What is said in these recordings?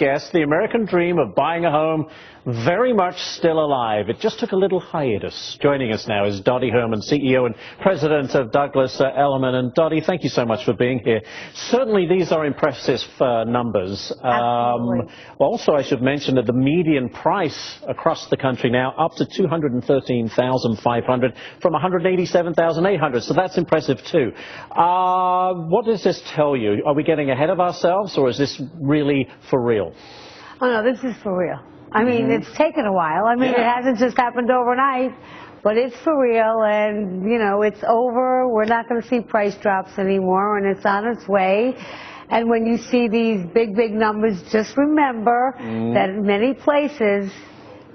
guest, the American dream of buying a home, very much still alive. It just took a little hiatus. Joining us now is Dottie Herman, CEO and President of Douglas Elliman. And Dottie, thank you so much for being here. Certainly these are impressive numbers. Also, I should mention that the median price across the country now up to $213,500 from $187,800. So that's impressive too. What does this tell you? Are we getting ahead of ourselves, or is this really for real? Oh, no, this is for real. I mean, it's taken a while. I mean, It hasn't just happened overnight, but it's for real, and, you know, it's over. We're not going to see price drops anymore, and it's on its way. And when you see these big, big numbers, just remember that in many places,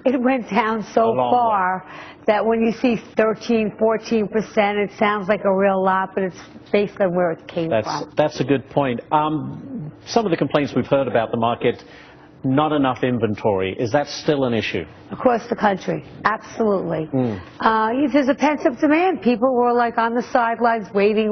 it went down so far that when you see 13, 14%, it sounds like a real lot, but it's based on where it came from. That's a good point. Some of the complaints we've heard about the market, not enough inventory. Is that still an issue? Across the country, absolutely. There's a pent-up demand. People were like on the sidelines waiting.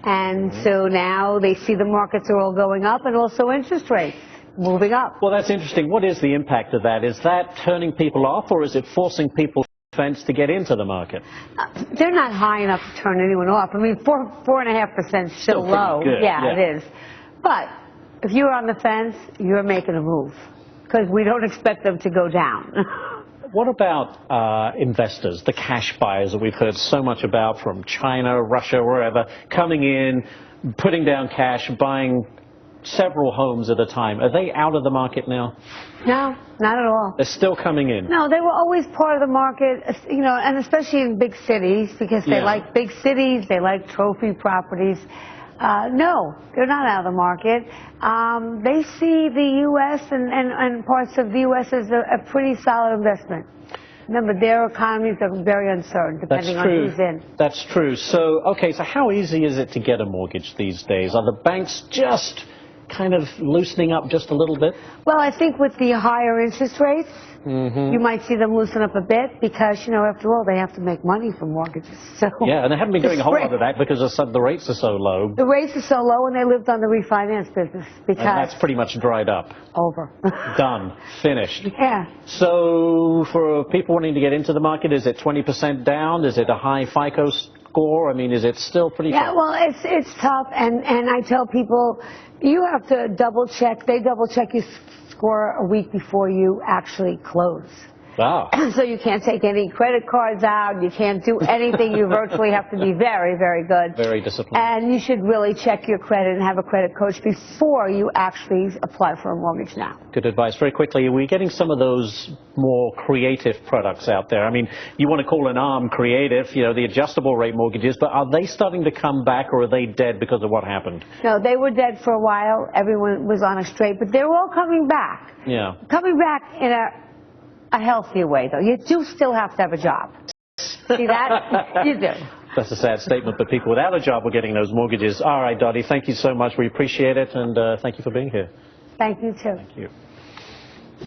And so now they see the markets are all going up, and also interest rates moving up. Well, that's interesting. What is the impact of that? Is that turning people off, or is it forcing people to get into the market? They're not high enough to turn anyone off. I mean, 4.5% is still low. Good. Yeah, it is. But if you're on the fence, you're making a move, because we don't expect them to go down. What about investors, the cash buyers that we've heard so much about from China, Russia, wherever, coming in, putting down cash, buying several homes at a time? Are they out of the market now? No, not at all. They're still coming in? No, they were always part of the market, you know, and especially in big cities, because they like big cities, they like trophy properties. No, they're not out of the market. They see the U.S. and parts of the U.S. as a pretty solid investment. Remember, their economies are very uncertain, depending on who's in. That's true. So, okay, so how easy is it to get a mortgage these days? Are the banks just kind of loosening up just a little bit? Well, I think with the higher interest rates, you might see them loosen up a bit, because, you know, after all, they have to make money from mortgages. So yeah, and they haven't been doing a whole lot of that because the rates are so low. The rates are so low, and they lived on the refinance business, because... And that's pretty much dried up. Over. Done. Finished. Yeah. So for people wanting to get into the market, is it 20% down? Is it a high FICO score? I mean, is it still pretty tough? Yeah, well, it's tough, and I tell people, you have to double check. They double check your score a week before you actually close. Wow. So you can't take any credit cards out. You can't do anything. You virtually have to be very, very good. Very disciplined. And you should really check your credit and have a credit coach before you actually apply for a mortgage now. Good advice. Very quickly, are we getting some of those more creative products out there? I mean, you want to call an ARM creative, you know, the adjustable rate mortgages, but are they starting to come back, or are they dead because of what happened? No, they were dead for a while. Everyone was on a straight, but they're all coming back. Yeah. Coming back in a healthier way, though. You do still have to have a job. See that? You do. That's a sad statement, but people without a job are getting those mortgages. All right, Dottie, thank you so much. We appreciate it, and thank you for being here. Thank you, too. Thank you.